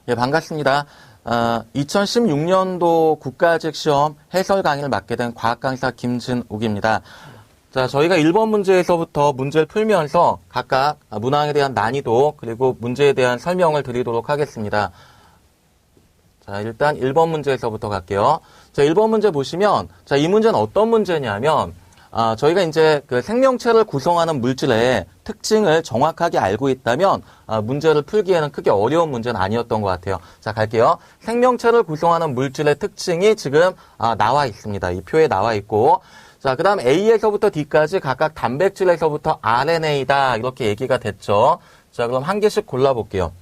예, 반갑습니다. 2016년도 국가직 시험 해설 강의를 맡게 된 과학 강사 김진욱입니다. 자, 저희가 1번 문제에서부터 문제를 풀면서 각각 문항에 대한 난이도 그리고 문제에 대한 설명을 드리도록 하겠습니다. 자, 일단 1번 문제에서부터 갈게요. 자, 1번 문제 보시면, 자, 이 문제는 어떤 문제냐면, 저희가 이제 그 생명체를 구성하는 물질의 특징을 정확하게 알고 있다면, 문제를 풀기에는 크게 어려운 문제는 아니었던 것 같아요. 자, 갈게요. 생명체를 구성하는 물질의 특징이 지금, 나와 있습니다. 이 표에 나와 있고, 자, 그 다음 A에서부터 D까지 각각 단백질에서부터 RNA다. 이렇게 얘기가 됐죠. 자, 그럼 한 개씩 골라볼게요.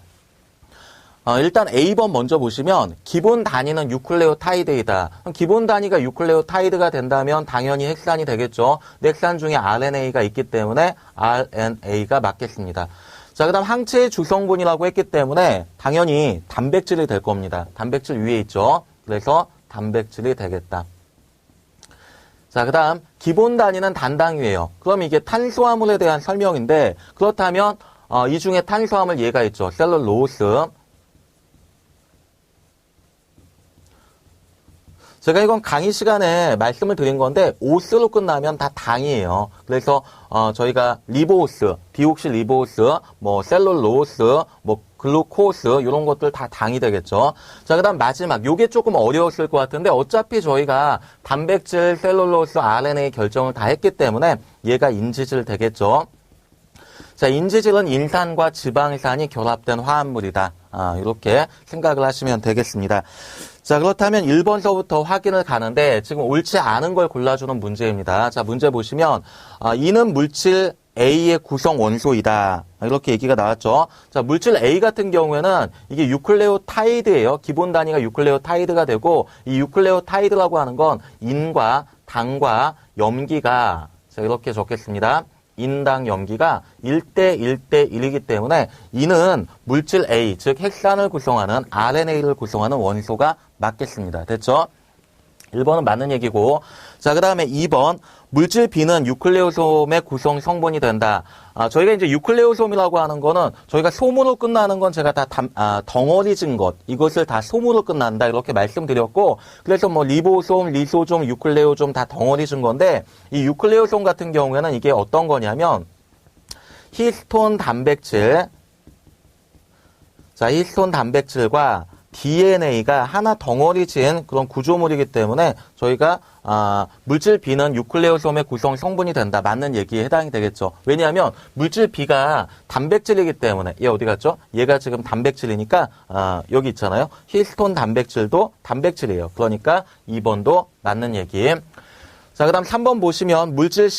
일단 A번 먼저 보시면 기본 단위는 유클레오타이드이다. 기본 단위가 유클레오타이드가 된다면 당연히 핵산이 되겠죠. 핵산 중에 RNA가 있기 때문에 RNA가 맞겠습니다. 자, 그 다음 항체의 주성분이라고 했기 때문에 당연히 단백질이 될 겁니다. 단백질 위에 있죠. 그래서 단백질이 되겠다. 자, 그 다음 기본 단위는 단당위예요. 그럼 이게 탄수화물에 대한 설명인데 그렇다면 이 중에 탄수화물 얘가 있죠. 셀룰로스. 제가 이건 강의 시간에 말씀을 드린 건데 오스로 끝나면 다 당이에요. 그래서 저희가 리보스, 디옥실리보스, 뭐 셀룰로스, 뭐 글루코스 이런 것들 다 당이 되겠죠. 자, 그다음 마지막 요게 조금 어려웠을 것 같은데 어차피 저희가 단백질, 셀룰로스, RNA 결정을 다 했기 때문에 얘가 인지질 되겠죠. 자, 인지질은 인산과 지방산이 결합된 화합물이다. 이렇게 생각을 하시면 되겠습니다. 자, 그렇다면 1번서부터 확인을 가는데 지금 옳지 않은 걸 골라주는 문제입니다. 자, 문제 보시면 이는 물질 A의 구성 원소이다. 이렇게 얘기가 나왔죠. 자, 물질 A 같은 경우에는 이게 유클레오타이드예요. 기본 단위가 유클레오타이드가 되고 이 유클레오타이드라고 하는 건 인과 당과 염기가 자, 이렇게 적겠습니다. 인당 염기가 1대 1대 1이기 때문에 이는 물질 A, 즉 핵산을 구성하는 RNA를 구성하는 원소가 맞겠습니다. 됐죠? 1번은 맞는 얘기고 자, 그 다음에 2번 물질 B는 유클레오솜의 구성 성분이 된다. 저희가 이제 유클레오솜이라고 하는 거는 저희가 솜으로 끝나는 건 제가 다 덩어리진 것 이것을 다 솜으로 끝난다 이렇게 말씀드렸고 그래서 뭐 리보솜, 리소솜, 유클레오솜 다 덩어리진 건데 이 유클레오솜 같은 경우에는 이게 어떤 거냐면 히스톤 단백질 자, 히스톤 단백질과 DNA가 하나 덩어리진 그런 구조물이기 때문에 저희가 물질 B는 유클레오솜의 구성 성분이 된다. 맞는 얘기에 해당이 되겠죠. 왜냐하면 물질 B가 단백질이기 때문에 얘 어디 갔죠? 얘가 지금 단백질이니까 여기 있잖아요. 히스톤 단백질도 단백질이에요. 그러니까 2번도 맞는 얘기. 자, 그 다음 3번 보시면 물질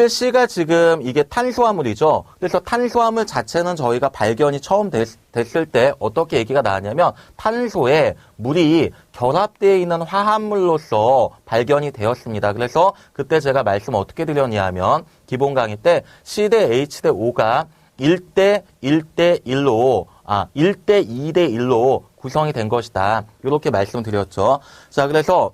C가 지금 이게 탄수화물이죠. 그래서 탄수화물 자체는 저희가 발견이 처음 됐을 때 어떻게 얘기가 나왔냐면 탄소에 물이 결합되어 있는 화합물로서 발견이 되었습니다. 그래서 그때 제가 말씀 어떻게 드렸냐면 기본 강의 때 C 대 H 대 O가 1대 1대 1로 1대 2대 1로 구성이 된 것이다. 이렇게 말씀드렸죠. 자, 그래서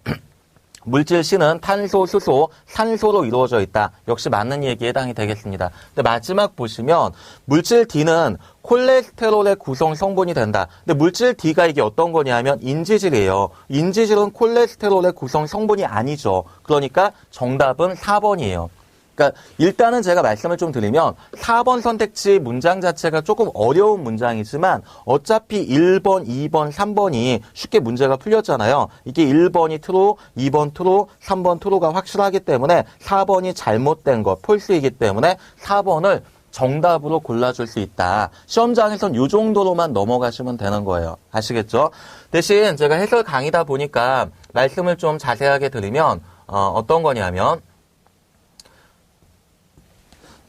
물질 C는 탄소, 수소, 산소로 이루어져 있다. 역시 맞는 얘기에 해당이 되겠습니다. 근데 마지막 보시면 물질 D는 콜레스테롤의 구성 성분이 된다. 근데 물질 D가 이게 어떤 거냐면 인지질이에요. 인지질은 콜레스테롤의 구성 성분이 아니죠. 그러니까 정답은 4번이에요. 그러니까 일단은 제가 말씀을 좀 드리면 4번 선택지 문장 자체가 조금 어려운 문장이지만 어차피 1번, 2번, 3번이 쉽게 문제가 풀렸잖아요. 이게 1번이 true, 2번 true, 3번 true가 확실하기 때문에 4번이 잘못된 것, 폴스이기 때문에 4번을 정답으로 골라줄 수 있다. 시험장에선 이 정도로만 넘어가시면 되는 거예요. 아시겠죠? 대신 제가 해설 강의다 보니까 말씀을 좀 자세하게 드리면 어떤 거냐면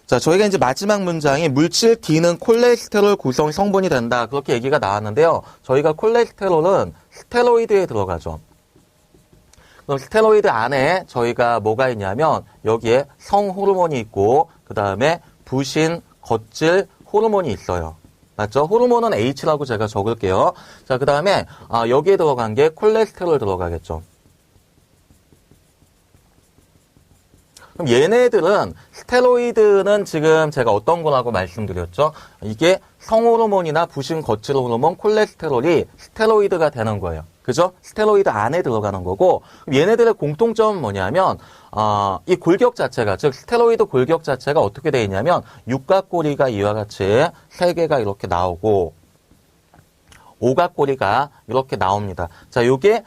자, 저희가 이제 마지막 문장이 물질 D는 콜레스테롤 구성 성분이 된다. 그렇게 얘기가 나왔는데요. 저희가 콜레스테롤은 스테로이드에 들어가죠. 그럼 스테로이드 안에 저희가 뭐가 있냐면 여기에 성호르몬이 있고 그 다음에 부신, 겉질, 호르몬이 있어요. 맞죠? 호르몬은 H라고 제가 적을게요. 자, 그 다음에 여기에 들어간 게 콜레스테롤 들어가겠죠. 그럼 얘네들은 스테로이드는 지금 제가 어떤 거라고 말씀드렸죠? 이게 성호르몬이나 부신 거칠 호르몬, 콜레스테롤이 스테로이드가 되는 거예요. 그죠? 스테로이드 안에 들어가는 거고, 얘네들의 공통점은 뭐냐면, 이 골격 자체가, 즉, 스테로이드 골격 자체가 어떻게 되어 있냐면, 육각고리가 이와 같이 3개가 이렇게 나오고, 오각고리가 이렇게 나옵니다. 자, 요게,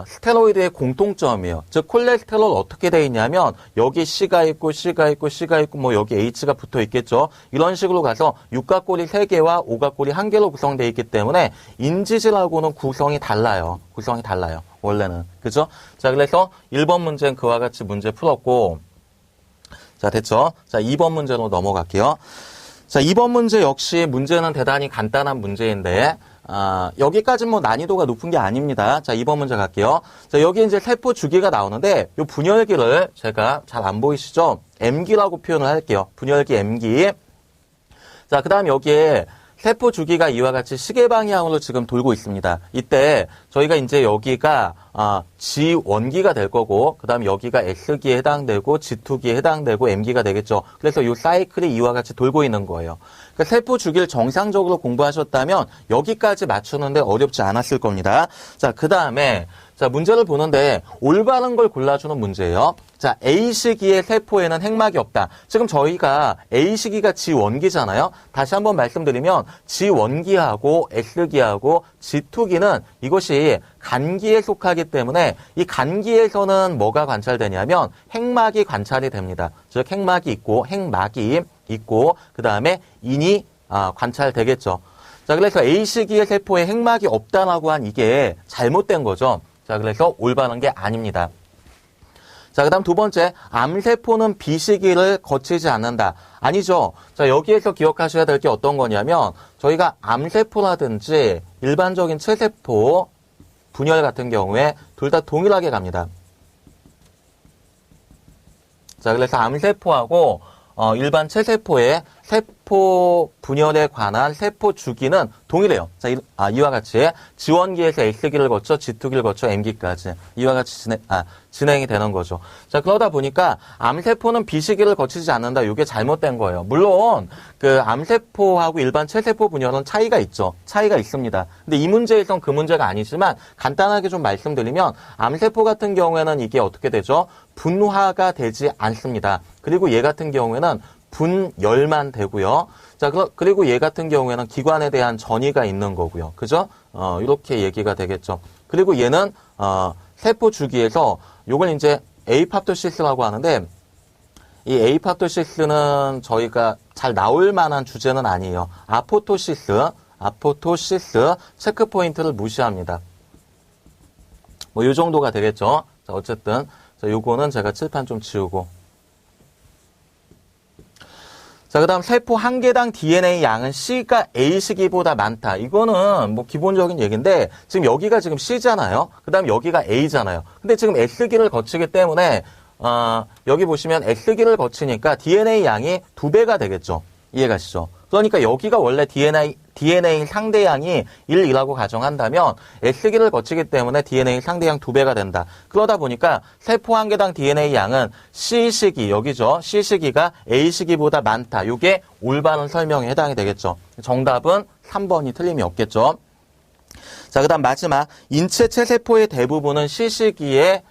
스테로이드의 공통점이에요. 즉, 콜레스테롤 어떻게 되어 있냐면, 여기 C가 있고, C가 있고, C가 있고, 뭐, 여기 H가 붙어 있겠죠? 이런 식으로 가서 육각고리 3개와 오각고리 1개로 구성되어 있기 때문에, 인지질하고는 구성이 달라요. 구성이 달라요. 원래는. 그죠? 자, 그래서 1번 문제는 그와 같이 문제 풀었고, 자, 됐죠? 자, 2번 문제로 넘어갈게요. 자, 2번 문제 역시 문제는 대단히 간단한 문제인데, 여기까지 뭐 난이도가 높은 게 아닙니다. 자, 2번 문제 갈게요. 자, 여기 이제 세포 주기가 나오는데, 요 분열기를 제가 잘 안 보이시죠? M기라고 표현을 할게요. 분열기 M기. 자, 그 다음 여기에 세포 주기가 이와 같이 시계 방향으로 지금 돌고 있습니다. 이때 저희가 이제 여기가 G1기가 될 거고, 그 다음 여기가 S기에 해당되고, G2기에 해당되고, M기가 되겠죠. 그래서 이 사이클이 이와 같이 돌고 있는 거예요. 그러니까 세포 주기를 정상적으로 공부하셨다면 여기까지 맞추는데 어렵지 않았을 겁니다. 자, 그 다음에 자, 문제를 보는데 올바른 걸 골라주는 문제예요. 자, A시기의 세포에는 핵막이 없다. 지금 저희가 A시기가 G1기잖아요. 다시 한번 말씀드리면 G1기하고 S기하고 G2기는 이것이 간기에 속하기 때문에 이 간기에서는 뭐가 관찰되냐면 핵막이 관찰이 됩니다. 즉 핵막이 있고 그 다음에 인이 관찰되겠죠. 자, 그래서 A시기의 세포에 핵막이 없다라고 한 이게 잘못된 거죠. 자, 그래서 올바른 게 아닙니다. 자, 그 다음 두 번째, 암세포는 B시기를 거치지 않는다. 아니죠. 자, 여기에서 기억하셔야 될 게 어떤 거냐면, 저희가 암세포라든지 일반적인 체세포, 분열 같은 경우에 둘 다 동일하게 갑니다. 자, 그래서 암세포하고 일반 체세포의 세포 분열에 관한 세포 주기는 동일해요. 자, 이와 같이 G1기에서 S기를 거쳐 G2기를 거쳐 M기까지 이와 같이 진행이 되는 거죠. 자, 그러다 보니까 암세포는 B시기를 거치지 않는다. 이게 잘못된 거예요. 물론 그 암세포하고 일반 체세포 분열은 차이가 있죠. 차이가 있습니다. 근데 이 문제에선 그 문제가 아니지만 간단하게 좀 말씀드리면 암세포 같은 경우에는 이게 어떻게 되죠? 분화가 되지 않습니다. 그리고 얘 같은 경우에는 분열만 되고요. 자, 그리고 얘 같은 경우에는 기관에 대한 전이가 있는 거고요. 그죠? 이렇게 얘기가 되겠죠. 그리고 얘는, 세포 주기에서 요걸 이제 에이팝토시스라고 하는데, 이 에이팝토시스는 저희가 잘 나올 만한 주제는 아니에요. 아포토시스, 체크 포인트를 무시합니다. 뭐, 요 정도가 되겠죠. 자, 어쨌든, 자, 요거는 제가 칠판 좀 지우고. 자, 그 다음 세포 한 개당 DNA 양은 C가 A시기보다 많다. 이거는 뭐 기본적인 얘기인데 지금 여기가 지금 C잖아요. 그 다음 여기가 A잖아요. 근데 지금 S기를 거치기 때문에 여기 보시면 S기를 거치니까 DNA 양이 2배가 되겠죠. 이해가시죠? 그러니까 여기가 원래 DNA 상대양이 1이라고 가정한다면 S기를 거치기 때문에 DNA 상대양 2배가 된다. 그러다 보니까 세포 한 개당 DNA 양은 C시기, 여기죠. C시기가 A시기보다 많다. 이게 올바른 설명에 해당이 되겠죠. 정답은 3번이 틀림이 없겠죠. 자, 그 다음 마지막. 인체 체세포의 대부분은 C시기에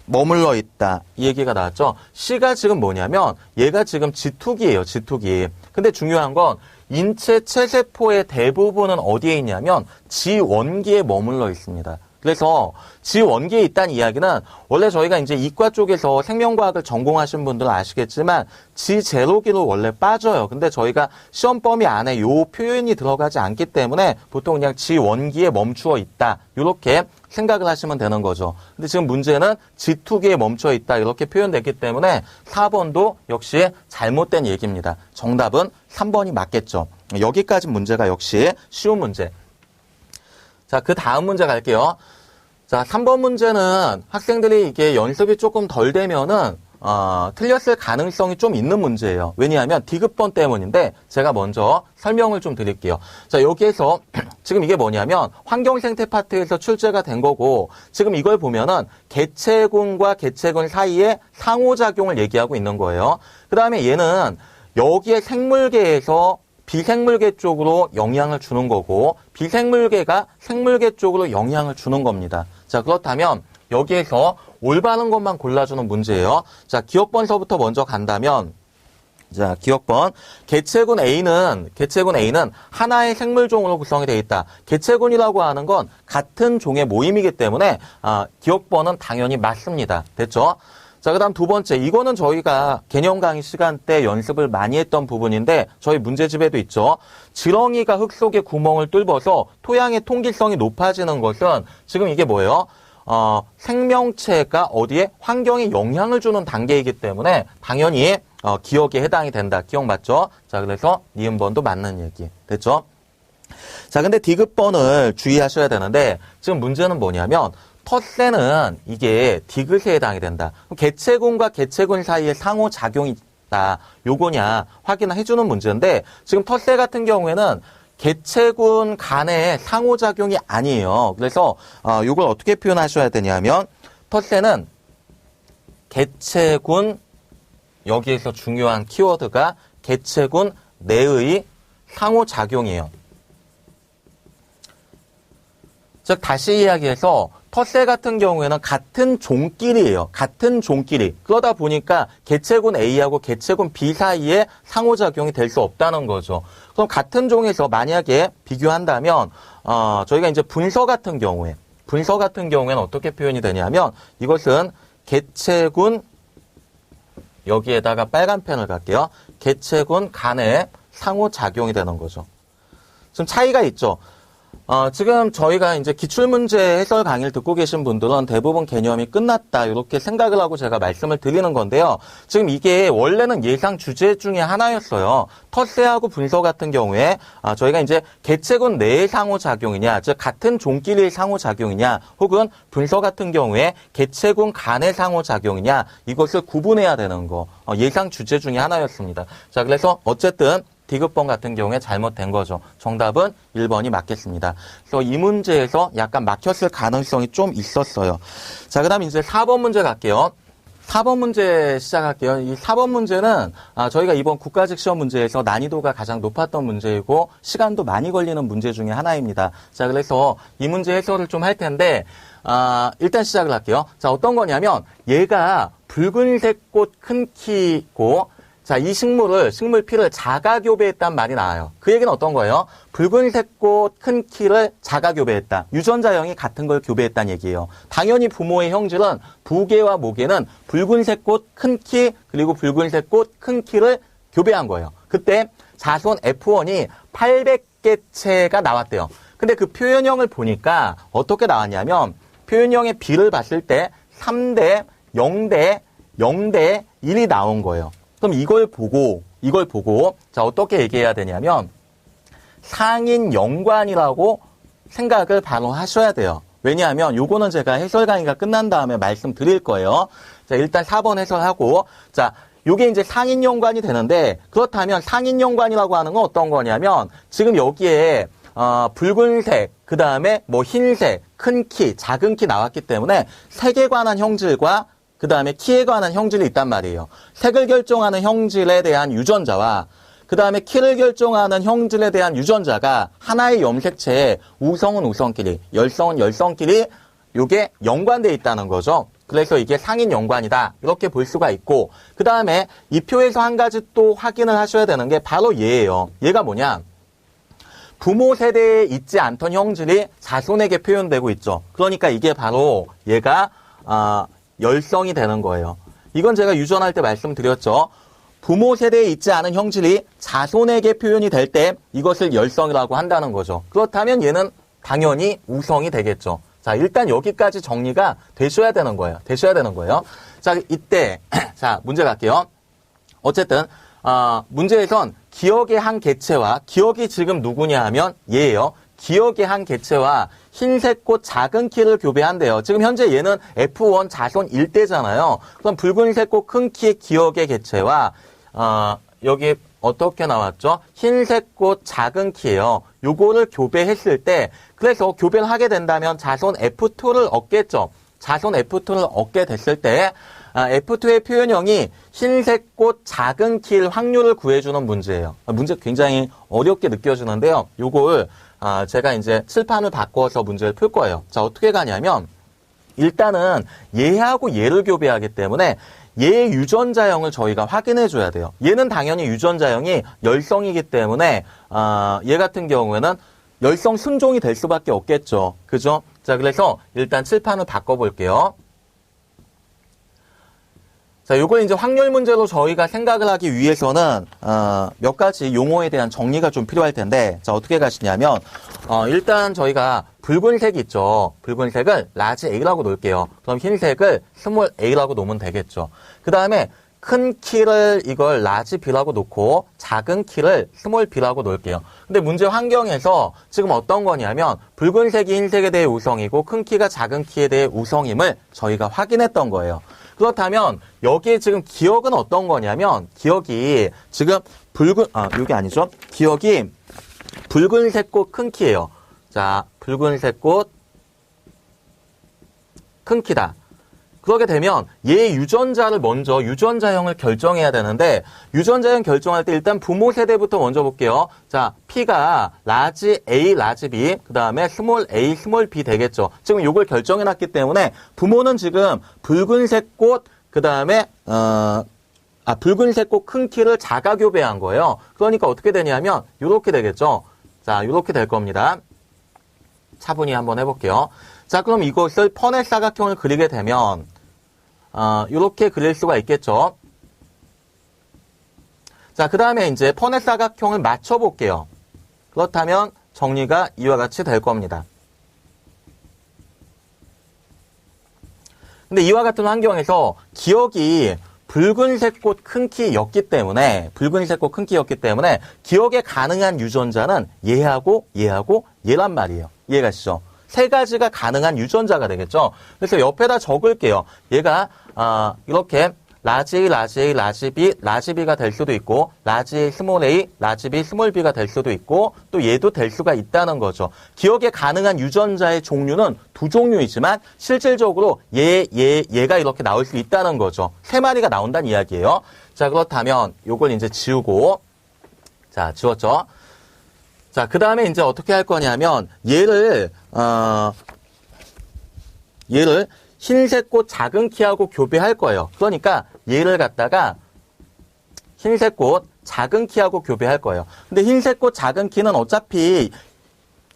머물러 있다. 이 얘기가 나왔죠. C가 지금 뭐냐면 얘가 지금 G2기예요. G2기. 근데 중요한 건 인체 체세포의 대부분은 어디에 있냐면 G1기에 머물러 있습니다. 그래서 G1기에 있다는 이야기는 원래 저희가 이제 이과 쪽에서 생명과학을 전공하신 분들은 아시겠지만 G0기로 원래 빠져요. 근데 저희가 시험 범위 안에 요 표현이 들어가지 않기 때문에 보통 그냥 G1기에 멈추어 있다. 이렇게 생각을 하시면 되는 거죠. 근데 지금 문제는 G2기에 멈춰 있다. 이렇게 표현됐기 때문에 4번도 역시 잘못된 얘기입니다. 정답은 3번이 맞겠죠. 여기까지 문제가 역시 쉬운 문제. 자, 그 다음 문제 갈게요. 자, 3번 문제는 학생들이 이게 연습이 조금 덜 되면은 틀렸을 가능성이 좀 있는 문제예요. 왜냐하면 디귿번 때문인데 제가 먼저 설명을 좀 드릴게요. 자, 여기에서 지금 이게 뭐냐면 환경생태 파트에서 출제가 된 거고 지금 이걸 보면은 개체군과 개체군 사이의 상호작용을 얘기하고 있는 거예요. 그 다음에 얘는 여기에 생물계에서 비생물계 쪽으로 영향을 주는 거고 비생물계가 생물계 쪽으로 영향을 주는 겁니다. 자, 그렇다면 여기에서 올바른 것만 골라주는 문제예요. 자, 기억번서부터 먼저 간다면 자, 기억번. 개체군 A는 하나의 생물종으로 구성이 되어 있다. 개체군이라고 하는 건 같은 종의 모임이기 때문에 기억번은 당연히 맞습니다. 됐죠? 자, 그 다음 두 번째. 이거는 저희가 개념 강의 시간 때 연습을 많이 했던 부분인데 저희 문제집에도 있죠. 지렁이가 흙 속에 구멍을 뚫어서 토양의 통기성이 높아지는 것은 지금 이게 뭐예요? 생명체가 어디에 환경에 영향을 주는 단계이기 때문에 당연히 기억에 해당이 된다. 기억 맞죠? 자, 그래서 니은번도 맞는 얘기. 됐죠? 자, 근데 디귿번을 주의하셔야 되는데 지금 문제는 뭐냐면 텃새는 이게 디귿에 해당이 된다. 개체군과 개체군 사이에 상호작용이 있다. 요거냐 확인을 해주는 문제인데 지금 텃새 같은 경우에는 개체군 간의 상호작용이 아니에요. 그래서 이걸 어떻게 표현하셔야 되냐면 텃새는 개체군 여기에서 중요한 키워드가 개체군 내의 상호작용이에요. 즉 다시 이야기해서 텃새 같은 경우에는 같은 종끼리예요. 같은 종끼리. 그러다 보니까 개체군 A하고 개체군 B 사이에 상호작용이 될 수 없다는 거죠. 그럼 같은 종에서 만약에 비교한다면 저희가 이제 분서 같은 경우에는 어떻게 표현이 되냐면 이것은 개체군 여기에다가 빨간 펜을 갈게요. 개체군 간의 상호작용이 되는 거죠. 지금 차이가 있죠. 지금 저희가 이제 기출문제 해설 강의를 듣고 계신 분들은 대부분 개념이 끝났다 이렇게 생각을 하고 제가 말씀을 드리는 건데요. 지금 이게 원래는 예상 주제 중에 하나였어요. 텃새하고 분서 같은 경우에 저희가 이제 개체군 내의 상호작용이냐, 즉 같은 종끼리의 상호작용이냐, 혹은 분서 같은 경우에 개체군 간의 상호작용이냐 이것을 구분해야 되는 거 예상 주제 중에 하나였습니다. 자, 그래서 어쨌든 디귿번 같은 경우에 잘못된 거죠. 정답은 1번이 맞겠습니다. 그래서 이 문제에서 약간 막혔을 가능성이 좀 있었어요. 자, 그 다음 이제 4번 문제 갈게요. 4번 문제 시작할게요. 이 4번 문제는 저희가 이번 국가직 시험 문제에서 난이도가 가장 높았던 문제이고 시간도 많이 걸리는 문제 중에 하나입니다. 자, 그래서 이 문제 해설을 좀 할 텐데 일단 시작을 할게요. 자, 어떤 거냐면 얘가 붉은색 꽃 큰 키고 자, 이 식물 피를 자가교배했단 말이 나와요. 그 얘기는 어떤 거예요? 붉은색 꽃 큰 키를 자가교배했다. 유전자형이 같은 걸 교배했다는 얘기예요. 당연히 부모의 형질은 부계와 모계는 붉은색 꽃 큰 키 그리고 붉은색 꽃 큰 키를 교배한 거예요. 그때 자손 F1이 800개체가 나왔대요. 근데 그 표현형을 보니까 어떻게 나왔냐면 표현형의 비를 봤을 때 3대 0대 0대 1이 나온 거예요. 그럼 이걸 보고 자, 어떻게 얘기해야 되냐면 상인 연관이라고 생각을 바로 하셔야 돼요. 왜냐하면 요거는 제가 해설 강의가 끝난 다음에 말씀드릴 거예요. 자, 일단 4번 해설하고 자, 요게 이제 상인 연관이 되는데 그렇다면 상인 연관이라고 하는 건 어떤 거냐면 지금 여기에 붉은색, 그 다음에 뭐 흰색, 큰 키, 작은 키 나왔기 때문에 색에 관한 형질과 그 다음에 키에 관한 형질이 있단 말이에요. 색을 결정하는 형질에 대한 유전자와 그 다음에 키를 결정하는 형질에 대한 유전자가 하나의 염색체에 우성은 우성끼리, 열성은 열성끼리 요게 연관되어 있다는 거죠. 그래서 이게 상인 연관이다. 이렇게 볼 수가 있고 그 다음에 이 표에서 한 가지 또 확인을 하셔야 되는 게 바로 얘예요. 얘가 뭐냐? 부모 세대에 있지 않던 형질이 자손에게 표현되고 있죠. 그러니까 이게 바로 얘가 열성이 되는 거예요. 이건 제가 유전할 때 말씀드렸죠. 부모 세대에 있지 않은 형질이 자손에게 표현이 될 때 이것을 열성이라고 한다는 거죠. 그렇다면 얘는 당연히 우성이 되겠죠. 자, 일단 여기까지 정리가 되셔야 되는 거예요. 자, 이때 자, 문제 갈게요. 어쨌든 문제에선 기억의 한 개체와 기억이 지금 누구냐 하면 얘예요. 기억의 한 개체와 흰색 꽃 작은 키를 교배한대요. 지금 현재 얘는 F1 자손 1대잖아요. 그럼 붉은색 꽃 큰 키의 기억의 개체와 여기 어떻게 나왔죠? 흰색 꽃 작은 키예요. 요거를 교배했을 때 그래서 교배를 하게 된다면 자손 F2를 얻겠죠. 자손 F2를 얻게 됐을 때 F2의 표현형이 흰색 꽃 작은 키일 확률을 구해주는 문제예요. 문제 굉장히 어렵게 느껴지는데요. 요걸 제가 이제 칠판을 바꿔서 문제를 풀 거예요. 자, 어떻게 가냐면 일단은 얘하고 얘를 교배하기 때문에 얘 유전자형을 저희가 확인해 줘야 돼요. 얘는 당연히 유전자형이 열성이기 때문에 얘 같은 경우에는 열성 순종이 될 수밖에 없겠죠. 그죠? 자, 그래서 일단 칠판을 바꿔볼게요. 자, 요걸 이제 확률 문제로 저희가 생각을 하기 위해서는 몇 가지 용어에 대한 정리가 좀 필요할 텐데, 자, 어떻게 가시냐면 일단 저희가 붉은색 있죠. 붉은색을 라지 A라고 놓을게요. 그럼 흰색을 스몰 A라고 놓으면 되겠죠. 그 다음에 큰 키를 이걸 라지 B라고 놓고 작은 키를 스몰 B라고 놓을게요. 근데 문제 환경에서 지금 어떤 거냐면 붉은색이 흰색에 대해 우성이고 큰 키가 작은 키에 대해 우성임을 저희가 확인했던 거예요. 그렇다면 여기에 지금 기억은 어떤 거냐면 기억이 지금 여기 아니죠? 기억이 붉은색 꽃 큰 키예요. 자, 붉은색 꽃 큰 키다. 그러게 되면 얘 유전자를 먼저 유전자형을 결정해야 되는데 유전자형 결정할 때 일단 부모 세대부터 먼저 볼게요. 자, P가 라지 A, 라지 B, 그 다음에 스몰 A, 스몰 B 되겠죠. 지금 요걸 결정해놨기 때문에 부모는 지금 붉은색 꽃, 그 다음에 붉은색 꽃 큰 키를 자가 교배한 거예요. 그러니까 어떻게 되냐면 요렇게 되겠죠. 자, 요렇게 될 겁니다. 차분히 한번 해볼게요. 자, 그럼 이것을 퍼넷 사각형을 그리게 되면 이렇게 그릴 수가 있겠죠. 자, 그 다음에 이제 퍼넷 사각형을 맞춰볼게요. 그렇다면 정리가 이와 같이 될 겁니다. 근데 이와 같은 환경에서 기억이 붉은색 꽃 큰 키였기 때문에 기억에 가능한 유전자는 얘하고 얘란 말이에요. 이해가시죠? 세 가지가 가능한 유전자가 되겠죠. 그래서 옆에다 적을게요. 얘가 이렇게 라지 A, 라지 A, 라지 B, 라지 B가 될 수도 있고 라지 A, 스몰 A, 라지 B, 스몰 B가 될 수도 있고 또 얘도 될 수가 있다는 거죠. 기억에 가능한 유전자의 종류는 두 종류이지만 실질적으로 얘가 이렇게 나올 수 있다는 거죠. 세 마리가 나온다는 이야기예요. 자, 그렇다면 요걸 이제 지우고 자, 지웠죠. 자, 그 다음에 이제 어떻게 할 거냐면 얘를 흰색 꽃 작은 키하고 교배할 거예요. 그러니까 얘를 갖다가 흰색 꽃 작은 키하고 교배할 거예요. 근데 흰색 꽃 작은 키는 어차피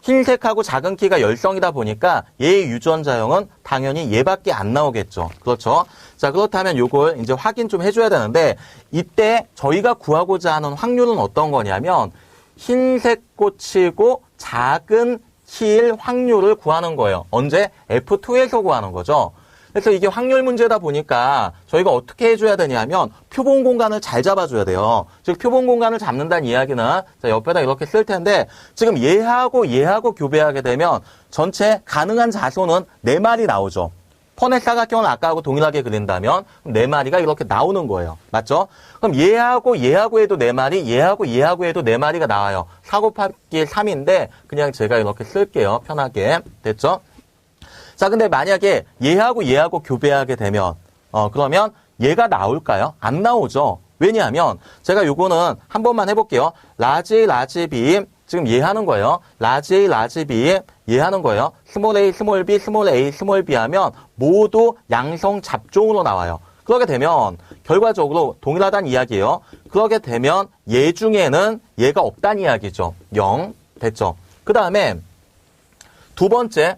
흰색하고 작은 키가 열성이다 보니까 얘의 유전자형은 당연히 얘밖에 안 나오겠죠. 그렇죠? 자, 그렇다면 요걸 이제 확인 좀 해줘야 되는데 이때 저희가 구하고자 하는 확률은 어떤 거냐면 흰색 꽃이고 작은 키일 확률을 구하는 거예요. 언제? F2에서 구하는 거죠. 그래서 이게 확률 문제다 보니까 저희가 어떻게 해줘야 되냐면 표본 공간을 잘 잡아줘야 돼요. 즉 표본 공간을 잡는다는 이야기는 자, 옆에다 이렇게 쓸 텐데 지금 얘하고 교배하게 되면 전체 가능한 자손은 4마리 나오죠. 퍼넷 사각형을 아까하고 동일하게 그린다면 4마리가 이렇게 나오는 거예요. 맞죠? 그럼 얘하고 해도 4마리, 얘하고 해도 4마리가 나와요. 4 곱하기 3인데 그냥 제가 이렇게 쓸게요. 편하게. 됐죠? 자, 근데 만약에 얘하고 교배하게 되면 그러면 얘가 나올까요? 안 나오죠. 왜냐하면 제가 요거는 한 번만 해볼게요. 라지 B 지금 얘 하는 거예요. 라지 A, 라지 B 얘 하는 거예요. 스몰 A, 스몰 B, 스몰 A, 스몰 B 하면 모두 양성 잡종으로 나와요. 그렇게 되면 결과적으로 동일하다는 이야기예요. 그렇게 되면 얘 중에는 얘가 없다는 이야기죠. 0 됐죠. 그 다음에 두 번째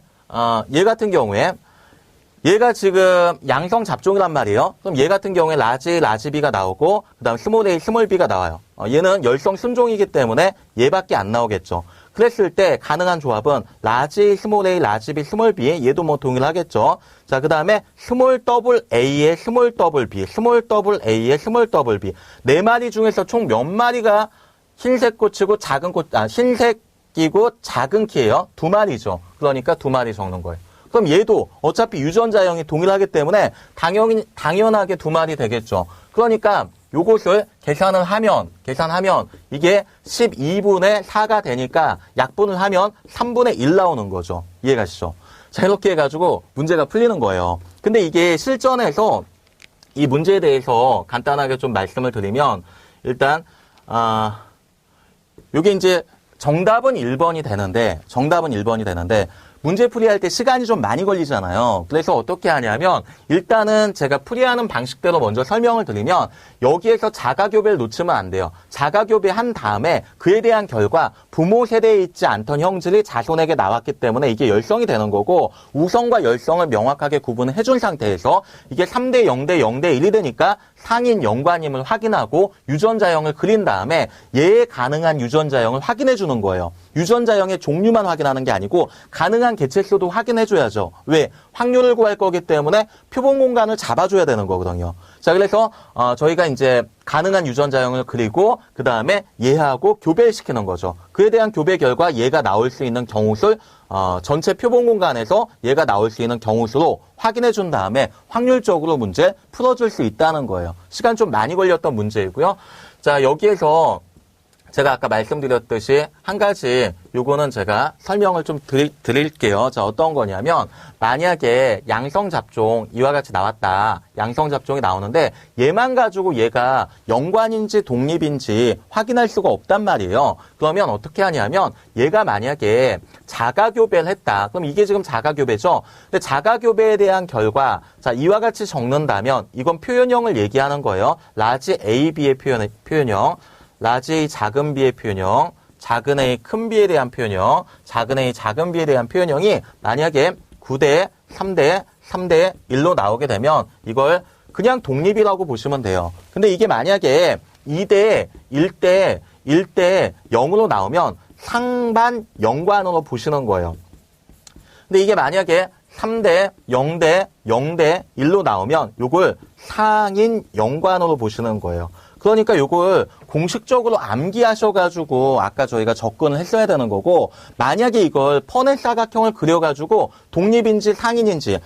얘 같은 경우에 얘가 지금 양성 잡종이란 말이에요. 그럼 얘 같은 경우에 라지 B가 나오고 그 다음 스몰 A, 스몰 B가 나와요. 얘는 열성 순종이기 때문에 얘밖에 안 나오겠죠. 그랬을 때 가능한 조합은 라지 스몰 A, 라지 B, 스몰 B 얘도 뭐 동일하겠죠. 자, 그 다음에 스몰 더블 A에 스몰 더블 B, 스몰 더블 A에 스몰 더블 B 4마리 중에서 총 몇 마리가 흰색 꽃이고 흰색 끼고 작은 키예요. 두 마리죠. 그러니까 두 마리 적는 거예요. 그럼 얘도 어차피 유전자형이 동일하기 때문에 당연하게 두 마리 되겠죠. 그러니까 요것을 계산하면 이게 12분의 4가 되니까 약분을 하면 3분의 1 나오는 거죠. 이해가시죠? 자, 이렇게 해가지고 문제가 풀리는 거예요. 근데 이게 실전에서 이 문제에 대해서 간단하게 좀 말씀을 드리면 일단 요게 이제 정답은 1번이 되는데 문제 풀이할 때 시간이 좀 많이 걸리잖아요. 그래서 어떻게 하냐면 일단은 제가 풀이하는 방식대로 먼저 설명을 드리면 여기에서 자가교배를 놓치면 안 돼요. 자가교배한 다음에 그에 대한 결과 부모 세대에 있지 않던 형질이 자손에게 나왔기 때문에 이게 열성이 되는 거고 우성과 열성을 명확하게 구분해 준 상태에서 이게 3대 0대 0대 1이 되니까 상인 연관임을 확인하고 유전자형을 그린 다음에 얘의 가능한 유전자형을 확인해 주는 거예요. 유전자형의 종류만 확인하는 게 아니고 가능한 개체수도 확인해 줘야죠. 왜? 확률을 구할 거기 때문에 표본 공간을 잡아줘야 되는 거거든요. 자, 그래서 저희가 이제 가능한 유전자형을 그리고 그 다음에 얘하고 교배를 시키는 거죠. 그에 대한 교배 결과 얘가 나올 수 있는 경우수를 전체 표본 공간에서 얘가 나올 수 있는 경우수로 확인해 준 다음에 확률적으로 문제 풀어줄 수 있다는 거예요. 시간 좀 많이 걸렸던 문제이고요. 자, 여기에서 제가 아까 말씀드렸듯이 한 가지 요거는 제가 설명을 좀 드릴게요. 자, 어떤 거냐면 만약에 양성잡종 이와 같이 나왔다. 양성잡종이 나오는데 얘만 가지고 얘가 연관인지 독립인지 확인할 수가 없단 말이에요. 그러면 어떻게 하냐면 얘가 만약에 자가교배를 했다. 그럼 이게 지금 자가교배죠. 근데 자가교배에 대한 결과 자, 이와 같이 적는다면 이건 표현형을 얘기하는 거예요. 라지 A, B의 표현형. 라지 A 작은 B의 표현형, 작은 A 큰 B에 대한 표현형, 작은 A 작은 B에 대한 표현형이 만약에 9대 3대 1로 나오게 되면 이걸 그냥 독립이라고 보시면 돼요. 근데 이게 만약에 2대 1대 0으로 나오면 상반 연관으로 보시는 거예요. 근데 이게 만약에 3대 0대 1로 나오면 이걸 상인 연관으로 보시는 거예요. 그러니까 이걸 공식적으로 암기하셔가지고 아까 저희가 접근을 했어야 되는 거고 만약에 이걸 퍼넷 사각형을 그려가지고 독립인지 상인인지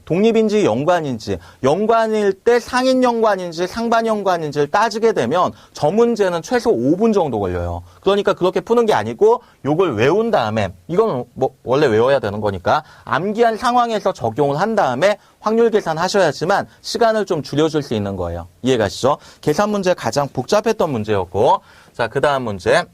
독립인지 연관인지 연관일 때 상인 연관인지 상반 연관인지를 따지게 되면 저 문제는 최소 5분 정도 걸려요. 그러니까 그렇게 푸는 게 아니고 이걸 외운 다음에 이건 뭐 원래 외워야 되는 거니까 암기한 상황에서 적용을 한 다음에 확률 계산하셔야지만 시간을 좀 줄여줄 수 있는 거예요. 이해가시죠? 계산 문제 가장 복잡했던 문제였고 자, 그 다음 문제